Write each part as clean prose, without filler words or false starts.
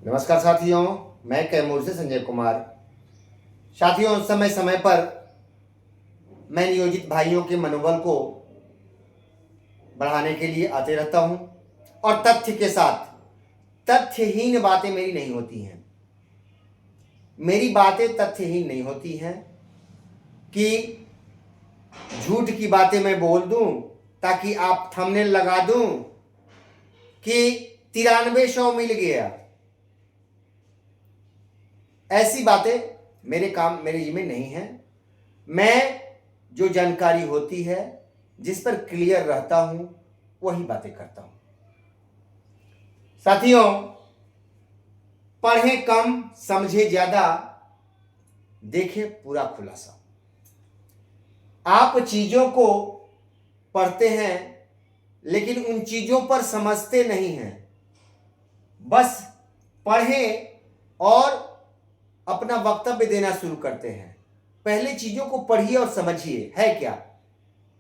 नमस्कार साथियों, मैं कैमूर से संजय कुमार। साथियों, समय समय पर मैं नियोजित भाइयों के मनोबल को बढ़ाने के लिए आते रहता हूं और तथ्य के साथ। तथ्यहीन बातें मेरी नहीं होती हैं। मेरी बातें तथ्यहीन नहीं होती हैं कि झूठ की बातें मैं बोल दूं ताकि आप थंबनेल लगा दूं कि 9300 मिल गया। ऐसी बातें मेरे जिम्मे नहीं है। मैं जो जानकारी होती है, जिस पर क्लियर रहता हूं, वही बातें करता हूं। साथियों, पढ़ें कम, समझे ज्यादा, देखें पूरा खुलासा। आप चीजों को पढ़ते हैं लेकिन उन चीजों पर समझते नहीं हैं। बस पढ़ें और अपना वक्तव्य देना शुरू करते हैं। पहले चीजों को पढ़िए और समझिए है क्या।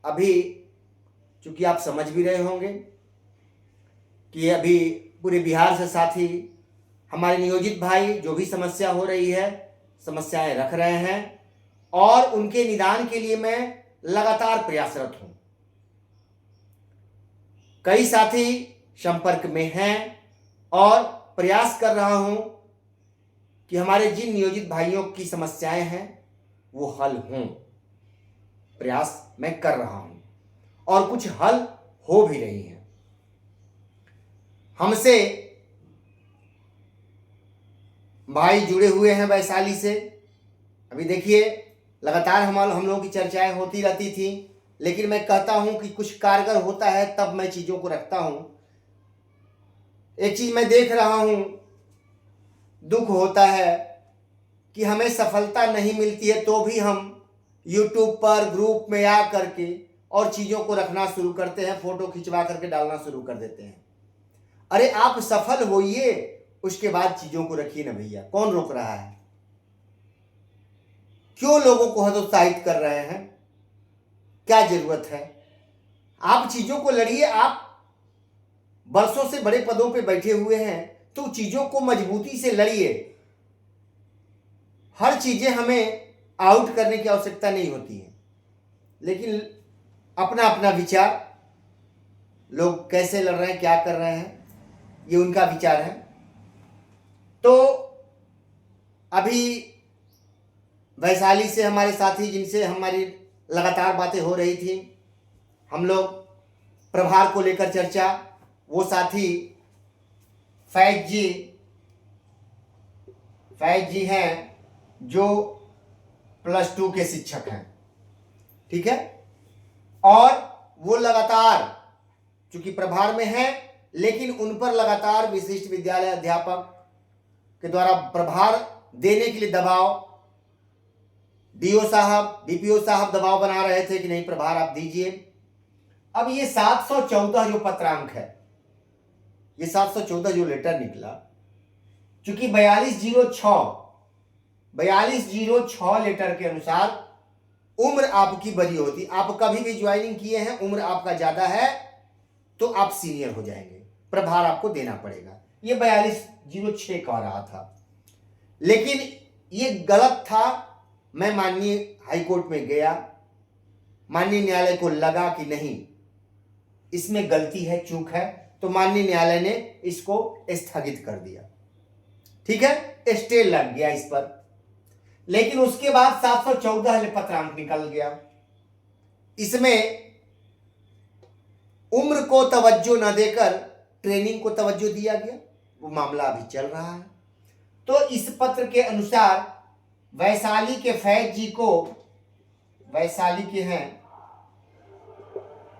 अभी चूंकि आप समझ भी रहे होंगे कि अभी पूरे बिहार से साथी हमारे नियोजित भाई जो भी समस्या हो रही है, समस्याएं रख रहे हैं और उनके निदान के लिए मैं लगातार प्रयासरत हूं। कई साथी संपर्क में हैं और प्रयास कर रहा हूं कि हमारे जिन नियोजित भाइयों की समस्याएं हैं वो हल हों। प्रयास मैं कर रहा हूं और कुछ हल हो भी रही हैं। हमसे भाई जुड़े हुए हैं वैशाली से। अभी देखिए, लगातार हम लोगों की चर्चाएं होती रहती थी, लेकिन मैं कहता हूं कि कुछ कारगर होता है तब मैं चीजों को रखता हूं। एक चीज मैं देख रहा हूं, दुख होता है कि हमें सफलता नहीं मिलती है तो भी हम YouTube पर ग्रुप में आ करके और चीजों को रखना शुरू करते हैं, फोटो खिंचवा करके डालना शुरू कर देते हैं। अरे आप सफल होइए, उसके बाद चीजों को रखिए ना भैया। कौन रोक रहा है? क्यों लोगों को हतोत्साहित कर रहे हैं? क्या जरूरत है? आप चीजों को लड़िए। आप वर्षों से बड़े पदों पे बैठे हुए हैं तो चीजों को मजबूती से लड़िए। हर चीजें हमें आउट करने की आवश्यकता नहीं होती है, लेकिन अपना अपना विचार, लोग कैसे लड़ रहे हैं, क्या कर रहे हैं, ये उनका विचार है। तो अभी वैशाली से हमारे साथी जिनसे हमारी लगातार बातें हो रही थी, हम लोग प्रभार को लेकर चर्चा, वो साथी फैज जी हैं जो +2 के शिक्षक हैं, ठीक है। और वो लगातार चूंकि प्रभार में हैं, लेकिन उन पर लगातार विशिष्ट विद्यालय अध्यापक के द्वारा प्रभार देने के लिए दबाव, डीओ साहब, डीपीओ साहब दबाव बना रहे थे कि नहीं प्रभार आप दीजिए। अब ये 714 जो पत्रांक है, ये 714 जो लेटर निकला, चूंकि 4206 लेटर के अनुसार उम्र आपकी बड़ी होती। आप कभी भी ज्वाइनिंग किए हैं, उम्र आपका ज्यादा है तो आप सीनियर हो जाएंगे, प्रभार आपको देना पड़ेगा। ये 4206 कह रहा था, लेकिन ये गलत था। मैं माननीय हाईकोर्ट में गया, माननीय न्यायालय को लगा कि नहीं इसमें गलती है, चूक है, तो माननीय न्यायालय ने इसको स्थगित कर दिया, ठीक है, स्टे लग गया इस पर। लेकिन उसके बाद 714 पत्रांक निकल गया। इसमें उम्र को तवज्जो न देकर ट्रेनिंग को तवज्जो दिया गया। वो मामला अभी चल रहा है। तो इस पत्र के अनुसार वैशाली के फैज जी को, वैशाली के हैं,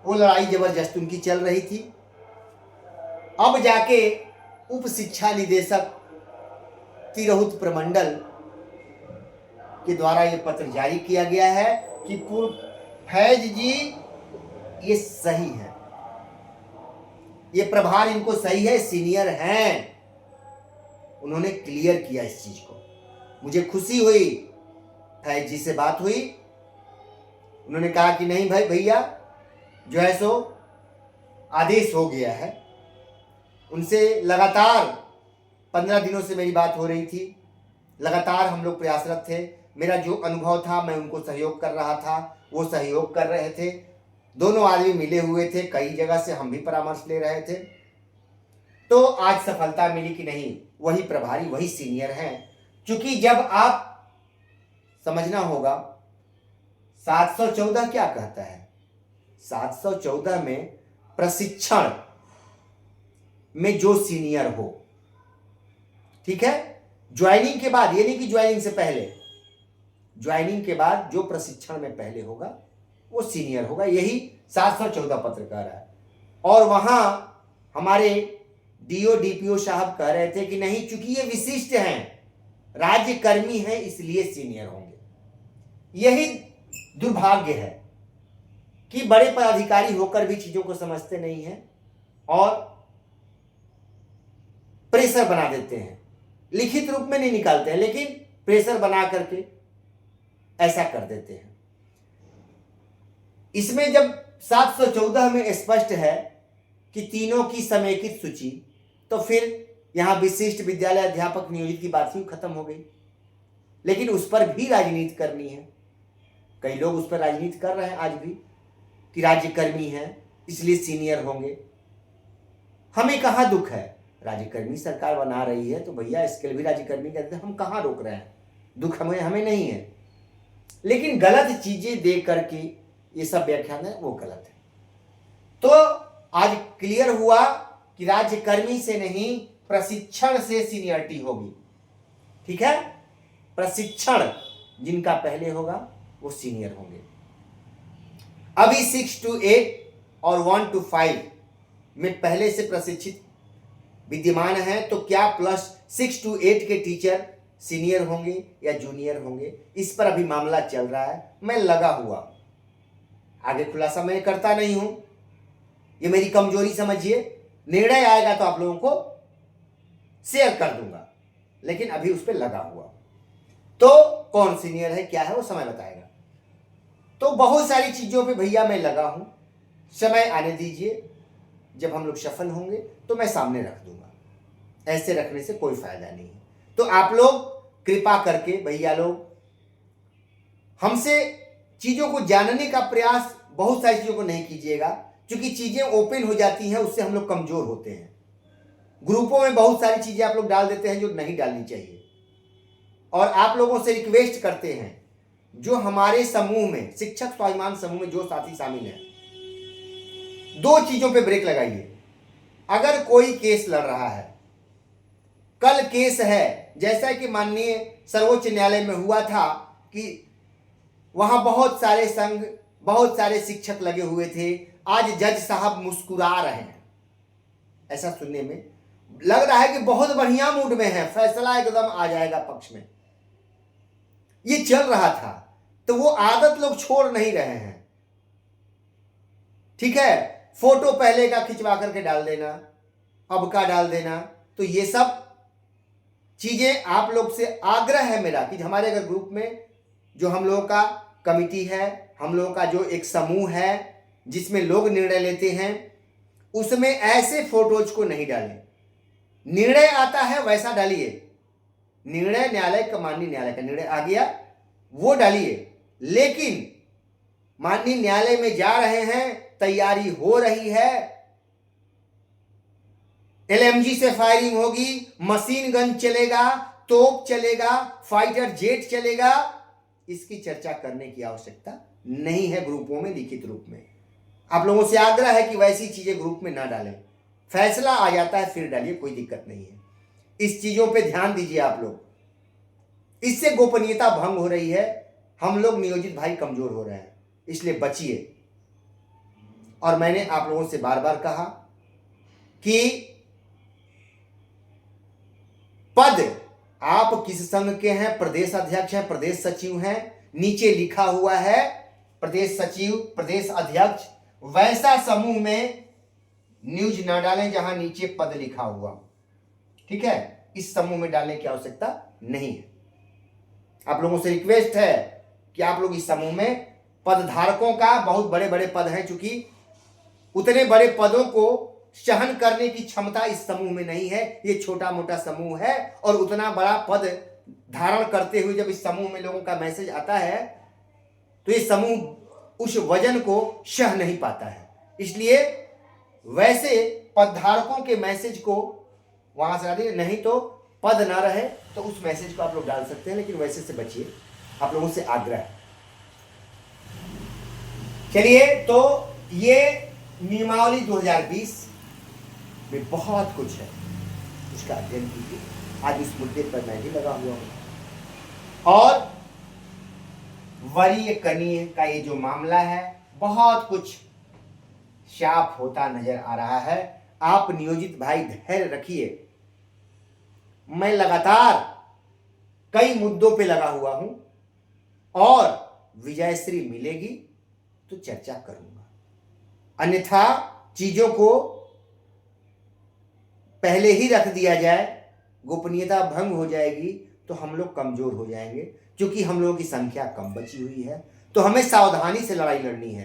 वो लड़ाई जबरदस्त उनकी चल रही थी। अब जाके उप शिक्षा निदेशक तिरहुत प्रमंडल के द्वारा यह पत्र जारी किया गया है कि फैज जी ये सही है, ये प्रभार इनको सही है, सीनियर हैं। उन्होंने क्लियर किया इस चीज को। मुझे खुशी हुई, फैज जी से बात हुई, उन्होंने कहा कि नहीं भाई भैया जो है सो आदेश हो गया है। उनसे लगातार 15 दिनों से मेरी बात हो रही थी, लगातार हम लोग प्रयासरत थे। मेरा जो अनुभव था मैं उनको सहयोग कर रहा था, वो सहयोग कर रहे थे, दोनों आदमी मिले हुए थे, कई जगह से हम भी परामर्श ले रहे थे। तो आज सफलता मिली कि नहीं, वही प्रभारी वही सीनियर हैं। क्योंकि जब आप समझना होगा 714 क्या कहता है, 714 में प्रशिक्षण में जो सीनियर हो, ठीक है, ज्वाइनिंग के बाद, ये नहीं कि ज्वाइनिंग से पहले, ज्वाइनिंग के बाद जो प्रशिक्षण में पहले होगा वो सीनियर होगा, यही 714 पत्र कह रहा है। और वहां हमारे डीओ डीपीओ साहब कह रहे थे कि नहीं, चूंकि ये विशिष्ट हैं, राज्यकर्मी हैं, इसलिए सीनियर होंगे। यही दुर्भाग्य है कि बड़े पदाधिकारी होकर भी चीजों को समझते नहीं हैं और प्रेशर बना देते हैं, लिखित रूप में नहीं निकालते हैं, लेकिन प्रेशर बना करके ऐसा कर देते हैं। इसमें जब 714 में स्पष्ट है कि तीनों की समेकित सूची, तो फिर यहां विशिष्ट विद्यालय अध्यापक नियोजित की बात ही खत्म हो गई। लेकिन उस पर भी राजनीति करनी है, कई लोग उस पर राजनीति कर रहे हैं आज भी कि राज्यकर्मी हैं इसलिए सीनियर होंगे। हमें कहाँ दुख है, राज्यकर्मी सरकार बना रही है तो भैया इसके लिए भी राज्यकर्मी कहते हैं, हम कहाँ रोक रहे हैं, दुख हमें नहीं है। लेकिन गलत चीजें दे करके ये सब व्याख्यान है वो गलत है। तो आज क्लियर हुआ कि राज्यकर्मी से नहीं, प्रशिक्षण से सीनियरिटी होगी, ठीक है, प्रशिक्षण जिनका पहले होगा वो सीनियर होंगे। अभी 6 to 8 और 1 to 5 में पहले से प्रशिक्षित विद्यमान है, तो क्या प्लस 6 to 8 के टीचर सीनियर होंगे या जूनियर होंगे, इस पर अभी मामला चल रहा है। मैं लगा हुआ, आगे खुलासा मैं करता नहीं हूं, ये मेरी कमजोरी समझिए, निर्णय आएगा तो आप लोगों को शेयर कर दूंगा, लेकिन अभी उस पर लगा हुआ। तो कौन सीनियर है क्या है वो समय बताएगा। तो बहुत सारी चीजों पे भैया मैं लगा हूं, समय आने दीजिए, जब हम लोग सफल होंगे तो मैं सामने रख दूंगा, ऐसे रखने से कोई फायदा नहीं है। तो आप लोग कृपा करके भैया लोग हमसे चीजों को जानने का प्रयास, बहुत सारी चीजों को नहीं कीजिएगा, क्योंकि चीजें ओपन हो जाती हैं, उससे हम लोग कमजोर होते हैं। ग्रुपों में बहुत सारी चीजें आप लोग डाल देते हैं जो नहीं डालनी चाहिए। और आप लोगों से रिक्वेस्ट करते हैं, जो हमारे समूह में, शिक्षक स्वाभिमान समूह में जो साथी शामिल हैं, 2 चीजों पे ब्रेक लगाइए। अगर कोई केस लड़ रहा है, कल केस है, जैसा कि माननीय सर्वोच्च न्यायालय में हुआ था कि वहां बहुत सारे संघ, बहुत सारे शिक्षक लगे हुए थे, आज जज साहब मुस्कुरा रहे हैं, ऐसा सुनने में लग रहा है कि बहुत बढ़िया मूड में है, फैसला एकदम आ जाएगा पक्ष में, ये चल रहा था। तो वो आदत लोग छोड़ नहीं रहे हैं, ठीक है, फोटो पहले का खिंचवा करके डाल देना, अब का डाल देना। तो ये सब चीजें आप लोग से आग्रह है मेरा कि हमारे अगर ग्रुप में जो हम लोगों का कमिटी है, हम लोगों का जो एक समूह है जिसमें लोग निर्णय लेते हैं, उसमें ऐसे फोटोज को नहीं डालें। निर्णय आता है वैसा डालिए, निर्णय न्यायालय का, माननीय न्यायालय का निर्णय आ गया वो डालिए, लेकिन माननीय न्यायालय में जा रहे हैं, तैयारी हो रही है, एलएमजी से फायरिंग होगी, मशीन गन चलेगा, तोप चलेगा, फाइटर जेट चलेगा, इसकी चर्चा करने की आवश्यकता नहीं है ग्रुपों में लिखित रूप में। आप लोगों से आग्रह है कि वैसी चीजें ग्रुप में ना डालें, फैसला आ जाता है फिर डालिए, कोई दिक्कत नहीं है। इस चीजों पे ध्यान दीजिए आप लोग, इससे गोपनीयता भंग हो रही है, हम लोग नियोजित भाई कमजोर हो रहे हैं, इसलिए बचिए। और मैंने आप लोगों से बार बार कहा कि पद आप किस संघ के हैं, प्रदेश अध्यक्ष हैं, प्रदेश सचिव हैं, नीचे लिखा हुआ है प्रदेश सचिव, प्रदेश अध्यक्ष, वैसा समूह में न्यूज ना डालें जहां नीचे पद लिखा हुआ, ठीक है, इस समूह में डालने की आवश्यकता नहीं है। आप लोगों से रिक्वेस्ट है कि आप लोग इस समूह में, पद धारकों का बहुत बड़े बड़े पद हैं, चूंकि उतने बड़े पदों को सहन करने की क्षमता इस समूह में नहीं है। ये छोटा मोटा समूह है और उतना बड़ा पद धारण करते हुए जब इस समूह में लोगों का मैसेज आता है तो ये समूह उस वजन को सह नहीं पाता है। इसलिए वैसे पदधारकों के मैसेज को वहां से डालिए, नहीं तो पद ना रहे तो उस मैसेज को आप लोग डाल सकते हैं, लेकिन वैसे से बचिए, आप लोगों से आग्रह है। चलिए, तो ये नियमावली 2020 में बहुत कुछ है, उसका अध्ययन कीजिए। आज इस मुद्दे पर मैं भी लगा हुआ हूं। और वरीय कनीय का ये जो मामला है, बहुत कुछ साफ होता नजर आ रहा है। आप नियोजित भाई धैर्य रखिए। मैं लगातार कई मुद्दों पे लगा हुआ हूं और विजयश्री मिलेगी तो चर्चा करूंगा, अन्यथा चीजों को पहले ही रख दिया जाए, गोपनीयता भंग हो जाएगी तो हम लोग कमजोर हो जाएंगे। क्योंकि हम लोगों की संख्या कम बची हुई है तो हमें सावधानी से लड़ाई लड़नी है।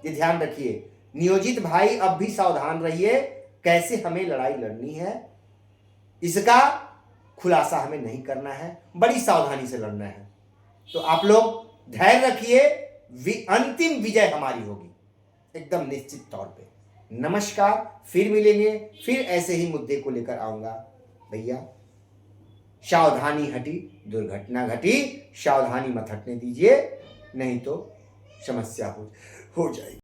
ये ध्यान रखिए, नियोजित भाई अब भी सावधान रहिए, कैसे हमें लड़ाई लड़नी है इसका खुलासा हमें नहीं करना है, बड़ी सावधानी से लड़ना है। तो आप लोग धैर्य रखिए, अंतिम विजय हमारी होगी एकदम निश्चित तौर पे। नमस्कार, फिर मिलेंगे, फिर ऐसे ही मुद्दे को लेकर आऊंगा। भैया सावधानी हटी दुर्घटना घटी, सावधानी मत हटने दीजिए, नहीं तो समस्या हो जाएगी।